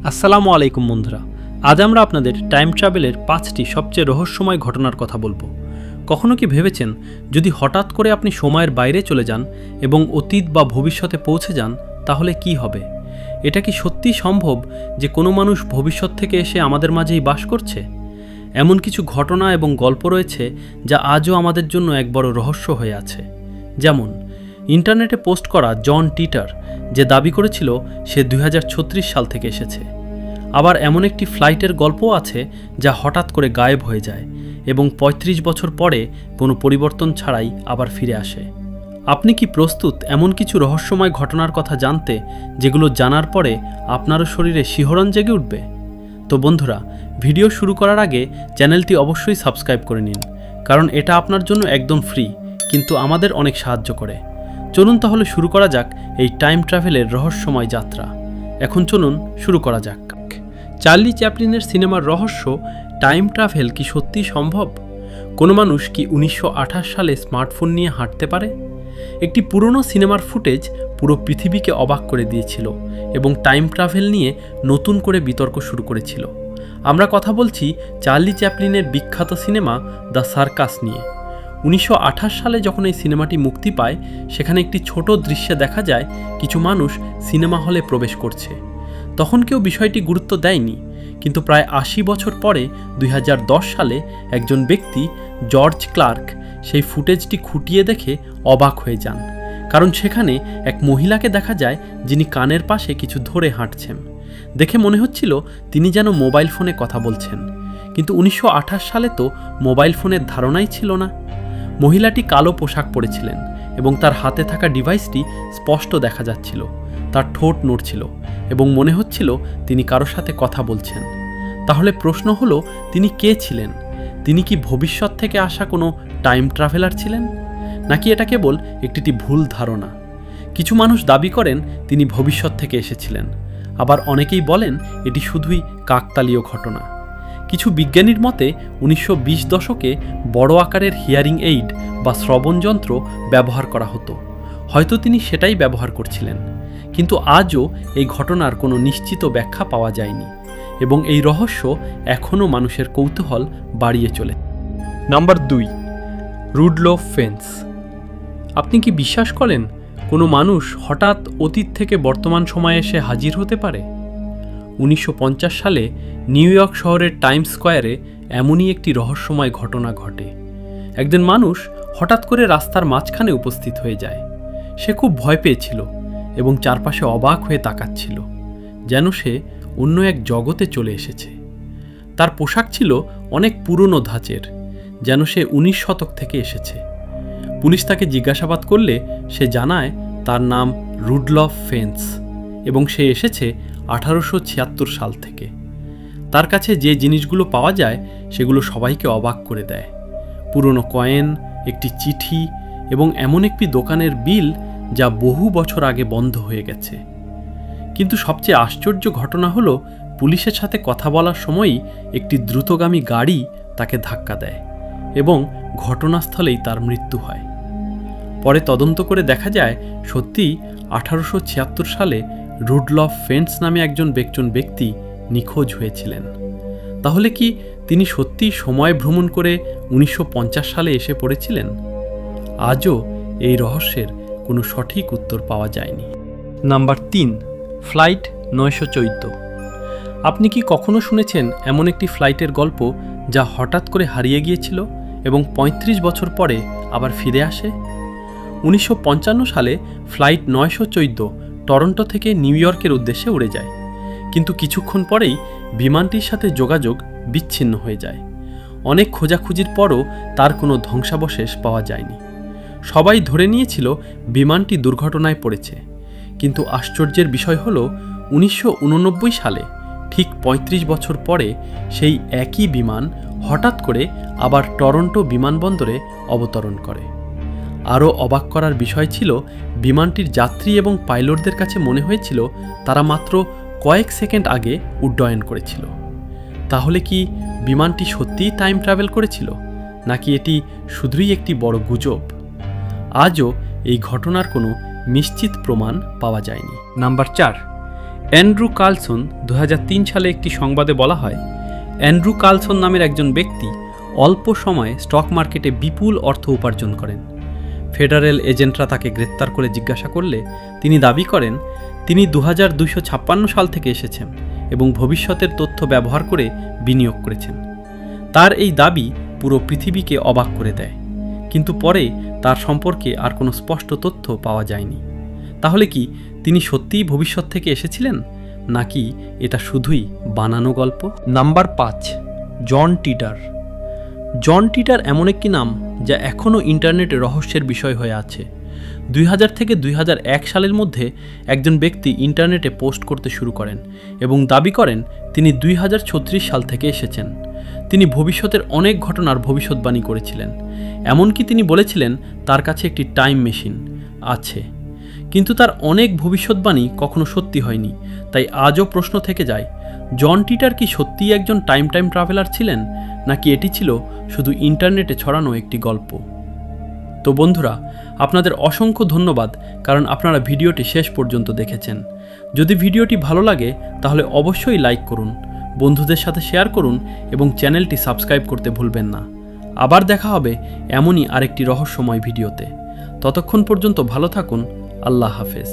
আসসালামু আলাইকুম বন্ধুরা। আজ আমরা আপনাদের টাইম ট্রাভেলের 5টি সবচেয়ে রহস্যময় ঘটনার কথা বলবো। কখনো কি ভেবেছেন যদি হঠাৎ করে আপনি সময়ের বাইরে চলে যান এবং অতীত বা ভবিষ্যতে পৌঁছে যান তাহলে কি হবে? এটা কি সত্যি সম্ভব যে কোনো মানুষ ভবিষ্যৎ থেকে এসে আমাদের মাঝেই বাস করছে? এমন কিছু ঘটনা এবং গল্প রয়েছে যা আজও আমাদের জন্য এক বড় রহস্য হয়ে আছে। যেমন ইন্টারনেটে পোস্ট করা জন টিটার, যে দাবি করেছিল সে 2036 সাল থেকে এসেছে। আবার এমন একটি ফ্লাইটের গল্পও আছে যা হঠাৎ করে গায়েব হয়ে যায় এবং 35 বছর পরে কোনো পরিবর্তন ছাড়াই আবার ফিরে আসে। আপনি কি প্রস্তুত এমন কিছু রহস্যময় ঘটনার কথা জানতে, যেগুলো জানার পরে আপনারও শরীরে শিহরণ জেগে উঠবে? তো বন্ধুরা, ভিডিও শুরু করার আগে চ্যানেলটি অবশ্যই সাবস্ক্রাইব করে নিন, কারণ এটা আপনার জন্য একদম ফ্রি, কিন্তু আমাদের অনেক সাহায্য করে। চলুন তাহলে শুরু করা যাক এই টাইম ট্রাভেলের রহস্যময় যাত্রা। এখন চলুন শুরু করা যাক। চার্লি চ্যাপলিনের সিনেমার রহস্য, টাইম ট্রাভেল কি সত্যি সম্ভব? কোনো মানুষ কি 1928 সালে স্মার্টফোন নিয়ে হাঁটতে পারে? একটি পুরনো সিনেমার ফুটেজ পুরো পৃথিবীকে অবাক করে দিয়েছিল এবং টাইম ট্রাভেল নিয়ে নতুন করে বিতর্ক শুরু করেছিল। আমরা কথা বলছি চার্লি চ্যাপলিনের বিখ্যাত সিনেমা দ্য সার্কাস নিয়ে। 1928 সালে যখন এই সিনেমাটি মুক্তি পায়, সেখানে একটি ছোট দৃশ্যে দেখা যায় কিছু মানুষ সিনেমা হলে প্রবেশ করছে। তখন কেউ বিষয়টি গুরুত্ব দেয়নি, কিন্তু প্রায় 80 বছর পরে 2010 সালে একজন ব্যক্তি, জর্জ ক্লার্ক, সেই ফুটেজটি খুঁটিয়ে দেখে অবাক হয়ে যান। কারণ সেখানে এক মহিলাকে দেখা যায় যিনি কানের পাশে কিছু ধরে হাঁটছেন। দেখে মনে হচ্ছিল তিনি যেন মোবাইল ফোনে কথা বলছেন, কিন্তু 1928 সালে তো মোবাইল ফোনের ধারণাই ছিল না। মহিলাটি কালো পোশাক পরেছিলেন এবং তার হাতে থাকা ডিভাইসটি স্পষ্ট দেখা যাচ্ছিল। তার ঠোঁট নড়ছিল এবং মনে হচ্ছিল তিনি কারোর সাথে কথা বলছেন। তাহলে প্রশ্ন হলো, তিনি কে ছিলেন? তিনি কি ভবিষ্যৎ থেকে আসা কোনো টাইম ট্রাভেলার ছিলেন, নাকি এটা কেবল একটি ভুল ধারণা? কিছু মানুষ দাবি করেন তিনি ভবিষ্যৎ থেকে এসেছিলেন, আবার অনেকেই বলেন এটি শুধুই কাকতালীয় ঘটনা। কিছু বিজ্ঞানীর মতে 1920 দশকে বড় আকারের হিয়ারিং এইড বা শ্রবণ যন্ত্র ব্যবহার করা হতো। হয়তো তিনি সেটাই ব্যবহার করছিলেন, কিন্তু আজও এই ঘটনার কোনো নিশ্চিত ব্যাখ্যা পাওয়া যায়নি এবং এই রহস্য এখনও মানুষের কৌতূহল বাড়িয়ে চলে। Number 2, Rudolph Fentz. আপনি কি বিশ্বাস করেন কোনো মানুষ হঠাৎ অতীত থেকে বর্তমান সময়ে এসে হাজির হতে পারে? 1950 সালে নিউ ইয়র্ক শহরের টাইমস স্কোয়ারে এমনই একটি রহস্যময় ঘটনা ঘটে। একজন মানুষ হঠাৎ করে রাস্তার মাঝখানে উপস্থিত হয়ে যায়। সে খুব ভয় পেয়েছিল এবং চারপাশে অবাক হয়ে তাকাচ্ছিল, যেন সে অন্য এক জগতে চলে এসেছে। তার পোশাক ছিল অনেক পুরনো ধাঁচের, যেন সে 19 শতক থেকে এসেছে। পুলিশ তাকে জিজ্ঞাসাবাদ করলে সে জানায় তার নাম রুডলফ ফেন্স এবং সে এসেছে 1876 সাল থেকে। তার কাছে যে জিনিসগুলো পাওয়া যায় সেগুলো সবাইকে অবাক করে দেয়। পুরনো কয়েন, একটি চিঠি এবং এমন একটি দোকানের বিল যা বহু বছর আগে বন্ধ হয়ে গেছে। কিন্তু সবচেয়ে আশ্চর্য ঘটনা হলো, পুলিশের সাথে কথা বলার সময়ই একটি দ্রুতগামী গাড়ি তাকে ধাক্কা দেয় এবং ঘটনাস্থলেই তার মৃত্যু হয়। পরে তদন্ত করে দেখা যায় সত্যিই 1876 সালে রুডলফ ফেন্স নামে একজন ব্যক্তি নিখোঁজ হয়েছিলেন। তাহলে কি তিনি সত্যিই সময় ভ্রমণ করে 1950 সালে এসে পড়েছিলেন? আজও এই রহস্যের কোনো সঠিক উত্তর পাওয়া যায়নি। Number 3, flight 914। আপনি কি কখনো শুনেছেন এমন একটি ফ্লাইটের গল্প যা হঠাৎ করে হারিয়ে গিয়েছিল এবং 35 বছর পরে আবার ফিরে আসে? 1955 সালে ফ্লাইট 914 টরন্টো থেকে নিউ ইয়র্কের উদ্দেশ্যে উড়ে যায়, কিন্তু কিছুক্ষণ পরেই বিমানটির সাথে যোগাযোগ বিচ্ছিন্ন হয়ে যায়। অনেক খোঁজাখুঁজির পরও তার কোনো ধ্বংসাবশেষ পাওয়া যায়নি। সবাই ধরে নিয়েছিল বিমানটি দুর্ঘটনায় পড়েছে, কিন্তু আশ্চর্যের বিষয় হলো 1989 সালে, ঠিক 35 বছর পরে, সেই একই বিমান হঠাৎ করে আবার টরন্টো বিমানবন্দরে অবতরণ করে। আরও অবাক করার বিষয় ছিল, বিমানটির যাত্রী এবং পাইলটদের কাছে মনে হয়েছিল তারা মাত্র কয়েক সেকেন্ড আগে উড্ডয়ন করেছিল। তাহলে কি বিমানটি সত্যিই টাইম ট্রাভেল করেছিল, নাকি এটি শুধুই একটি বড় গুজব? আজও এই ঘটনার কোনো নিশ্চিত প্রমাণ পাওয়া যায়নি। নাম্বার 4, অ্যান্ড্রু কার্লসন 2003 সালে একটি সংবাদে বলা হয়, অ্যান্ড্রু কার্লসন নামের একজন ব্যক্তি অল্প সময়ে স্টক মার্কেটে বিপুল অর্থ উপার্জন করেন। ফেডারেল এজেন্টরা তাকে গ্রেপ্তার করে জিজ্ঞাসা করলে তিনি দাবি করেন তিনি 2256 সাল থেকে এসেছেন এবং ভবিষ্যতের তথ্য ব্যবহার করে বিনিয়োগ করেছেন। তার এই দাবি পুরো পৃথিবীকে অবাক করে দেয়, কিন্তু পরে তার সম্পর্কে আর কোনো স্পষ্ট তথ্য পাওয়া যায়নি। তাহলে কি তিনি সত্যিই ভবিষ্যৎ থেকে এসেছিলেন, নাকি এটা শুধুই বানানো গল্প? নাম্বার 5, জন টিটার। জন টিটার এমন একটি নাম যা এখনও ইন্টারনেটে রহস্যের বিষয় হয়ে আছে। 2000 থেকে 2001 সালের মধ্যে একজন ব্যক্তি ইন্টারনেটে পোস্ট করতে শুরু করেন এবং দাবি করেন তিনি 2036 সাল থেকে এসেছেন। তিনি ভবিষ্যতের অনেক ঘটনার ভবিষ্যৎবাণী করেছিলেন। এমনকি তিনি বলেছিলেন তার কাছে একটি টাইম মেশিন আছে। কিন্তু তার অনেক ভবিষ্যৎবাণী কখনো সত্যি হয়নি। তাই আজও প্রশ্ন থেকে যায়, জন টিটার কি সত্যিই একজন টাইম ট্রাভেলার ছিলেন, নাকি এটি ছিল শুধু ইন্টারনেটে ছড়ানো একটি গল্প? তো বন্ধুরা, আপনাদের অসংখ্য ধন্যবাদ, কারণ আপনারা ভিডিওটি শেষ পর্যন্ত দেখেছেন। যদি ভিডিওটি ভালো লাগে তাহলে অবশ্যই লাইক করুন, বন্ধুদের সাথে শেয়ার করুন এবং চ্যানেলটি সাবস্ক্রাইব করতে ভুলবেন না। আবার দেখা হবে এমনই আরেকটি রহস্যময় ভিডিওতে। ততক্ষণ পর্যন্ত ভালো থাকুন। আল্লাহ হাফেজ।